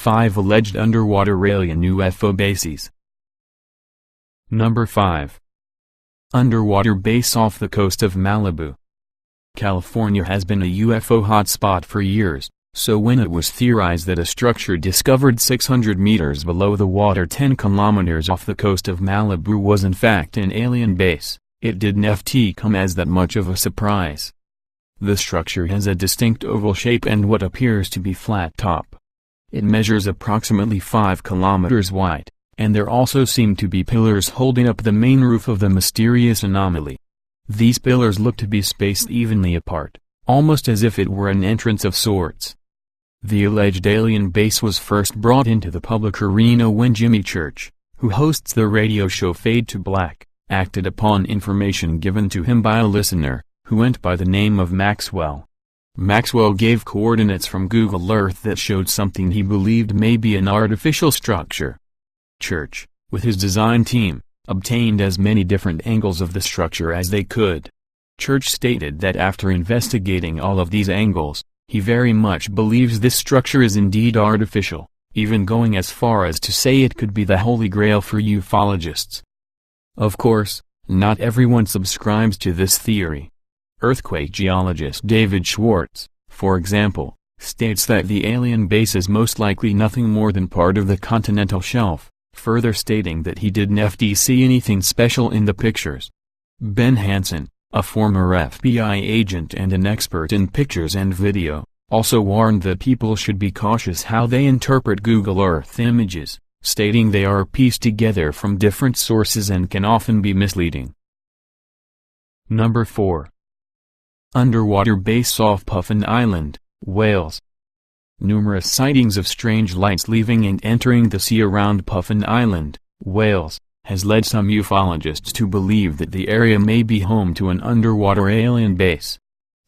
5 alleged underwater alien UFO bases. Number 5. Underwater base off the coast of Malibu. California has been a UFO hotspot for years, so when it was theorized that a structure discovered 600 meters below the water 10 kilometers off the coast of Malibu was in fact an alien base, it didn't come as that much of a surprise. The structure has a distinct oval shape and what appears to be flat top. It measures approximately 5 kilometers wide, and there also seem to be pillars holding up the main roof of the mysterious anomaly. These pillars look to be spaced evenly apart, almost as if it were an entrance of sorts. The alleged alien base was first brought into the public arena when Jimmy Church, who hosts the radio show Fade to Black, acted upon information given to him by a listener, who went by the name of Maxwell. Maxwell gave coordinates from Google Earth that showed something he believed may be an artificial structure. Church, with his design team, obtained as many different angles of the structure as they could. Church stated that after investigating all of these angles, he very much believes this structure is indeed artificial, even going as far as to say it could be the holy grail for ufologists. Of course, not everyone subscribes to this theory. Earthquake geologist David Schwartz, for example, states that the alien base is most likely nothing more than part of the continental shelf, further stating that he didn't see anything special in the pictures. Ben Hansen, a former FBI agent and an expert in pictures and video, also warned that people should be cautious how they interpret Google Earth images, stating they are pieced together from different sources and can often be misleading. Number 4. Underwater base off Puffin Island, Wales. Numerous sightings of strange lights leaving and entering the sea around Puffin Island, Wales, has led some ufologists to believe that the area may be home to an underwater alien base.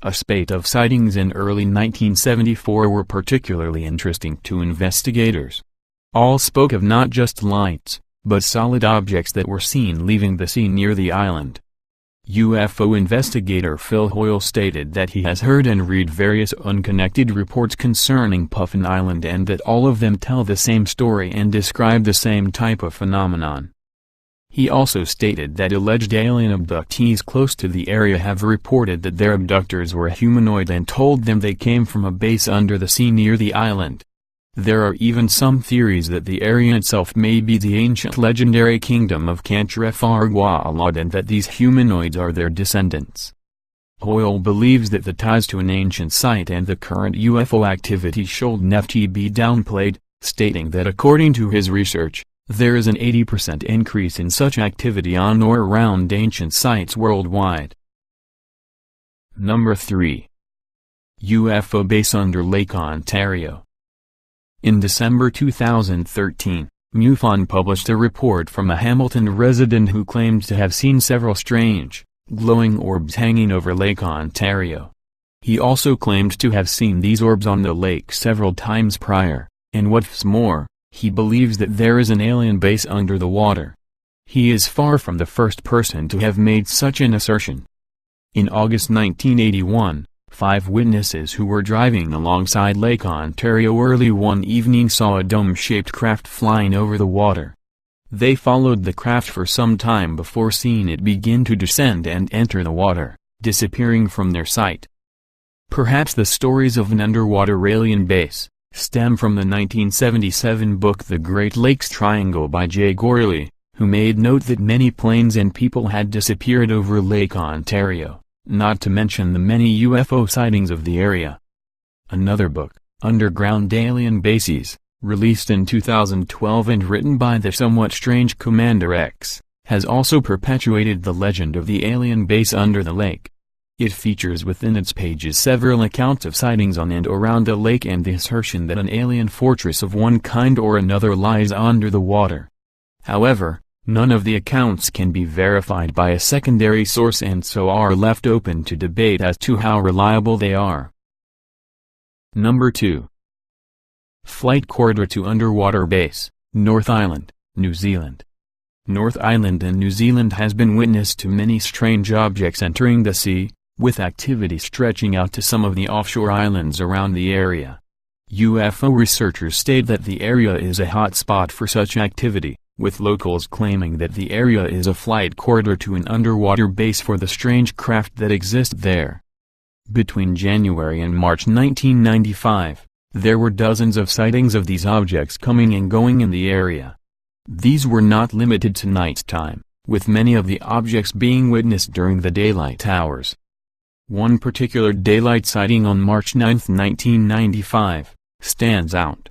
A spate of sightings in early 1974 were particularly interesting to investigators. All spoke of not just lights, but solid objects that were seen leaving the sea near the island. UFO investigator Phil Hoyle stated that he has heard and read various unconnected reports concerning Puffin Island and that all of them tell the same story and describe the same type of phenomenon. He also stated that alleged alien abductees close to the area have reported that their abductors were humanoid and told them they came from a base under the sea near the island. There are even some theories that the area itself may be the ancient legendary kingdom of Cantref-Argoalad and that these humanoids are their descendants. Hoyle believes that the ties to an ancient site and the current UFO activity should not be downplayed, stating that according to his research, there is an 80% increase in such activity on or around ancient sites worldwide. Number 3. UFO base under Lake Ontario. In December 2013, MUFON published a report from a Hamilton resident who claimed to have seen several strange, glowing orbs hanging over Lake Ontario. He also claimed to have seen these orbs on the lake several times prior, and what's more, he believes that there is an alien base under the water. He is far from the first person to have made such an assertion. In August 1981, 5 witnesses who were driving alongside Lake Ontario early one evening saw a dome-shaped craft flying over the water. They followed the craft for some time before seeing it begin to descend and enter the water, disappearing from their sight. Perhaps the stories of an underwater alien base stem from the 1977 book The Great Lakes Triangle by Jay Gorley, who made note that many planes and people had disappeared over Lake Ontario, not to mention the many UFO sightings of the area. Another book, Underground Alien Bases, released in 2012 and written by the somewhat strange Commander X, has also perpetuated the legend of the alien base under the lake. It features within its pages several accounts of sightings on and around the lake and the assertion that an alien fortress of one kind or another lies under the water. However, none of the accounts can be verified by a secondary source and so are left open to debate as to how reliable they are. Number 2. Flight corridor to underwater base, North Island, New Zealand. North Island in New Zealand has been witness to many strange objects entering the sea, with activity stretching out to some of the offshore islands around the area. UFO researchers state that the area is a hot spot for such activity, with locals claiming that the area is a flight corridor to an underwater base for the strange craft that exist there. Between January and March 1995, there were dozens of sightings of these objects coming and going in the area. These were not limited to nighttime, with many of the objects being witnessed during the daylight hours. One particular daylight sighting on March 9, 1995, stands out.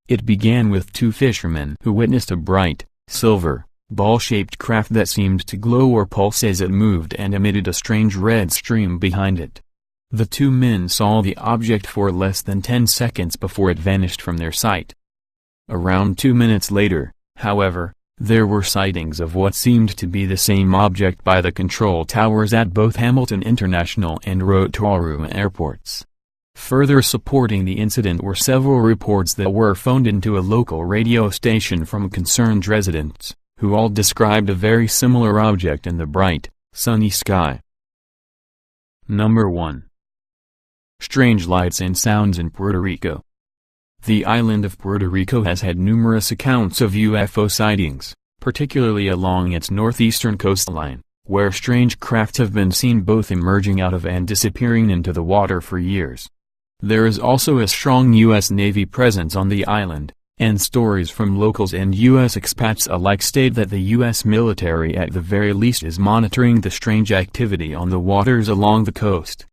It began with two fishermen who witnessed a bright, silver, ball-shaped craft that seemed to glow or pulse as it moved and emitted a strange red stream behind it. The two men saw the object for less than 10 seconds before it vanished from their sight. Around 2 minutes later, however, there were sightings of what seemed to be the same object by the control towers at both Hamilton International and Rotorua airports. Further supporting the incident were several reports that were phoned into a local radio station from concerned residents, who all described a very similar object in the bright, sunny sky. Number 1. Strange lights and sounds in Puerto Rico. The island of Puerto Rico has had numerous accounts of UFO sightings, particularly along its northeastern coastline, where strange craft have been seen both emerging out of and disappearing into the water for years. There is also a strong U.S. Navy presence on the island, and stories from locals and U.S. expats alike state that the U.S. military at the very least is monitoring the strange activity on the waters along the coast.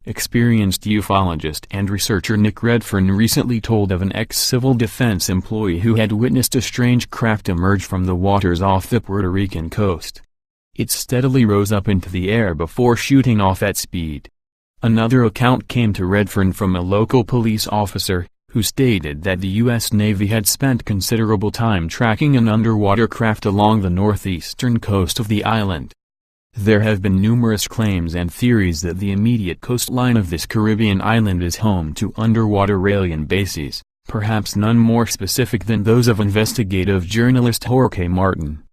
Experienced ufologist and researcher Nick Redfern recently told of an ex-civil defense employee who had witnessed a strange craft emerge from the waters off the Puerto Rican coast. It steadily rose up into the air before shooting off at speed. Another account came to Redfern from a local police officer, who stated that the U.S. Navy had spent considerable time tracking an underwater craft along the northeastern coast of the island. There have been numerous claims and theories that the immediate coastline of this Caribbean island is home to underwater alien bases, perhaps none more specific than those of investigative journalist Jorge Martin.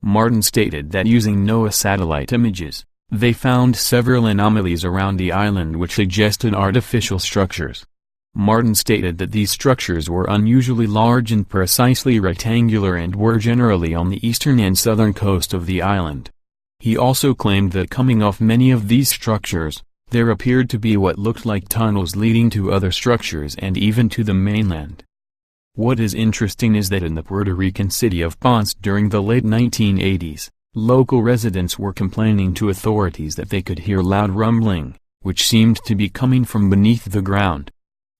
Martin stated that using NOAA satellite images, they found several anomalies around the island which suggested artificial structures. Martin stated that these structures were unusually large and precisely rectangular and were generally on the eastern and southern coast of the island. He also claimed that coming off many of these structures, there appeared to be what looked like tunnels leading to other structures and even to the mainland. What is interesting is that in the Puerto Rican city of Ponce during the late 1980s, local residents were complaining to authorities that they could hear loud rumbling, which seemed to be coming from beneath the ground.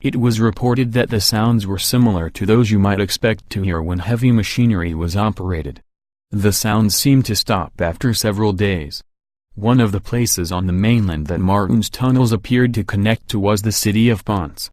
It was reported that the sounds were similar to those you might expect to hear when heavy machinery was operated. The sounds seemed to stop after several days. One of the places on the mainland that Martin's tunnels appeared to connect to was the city of Ponce.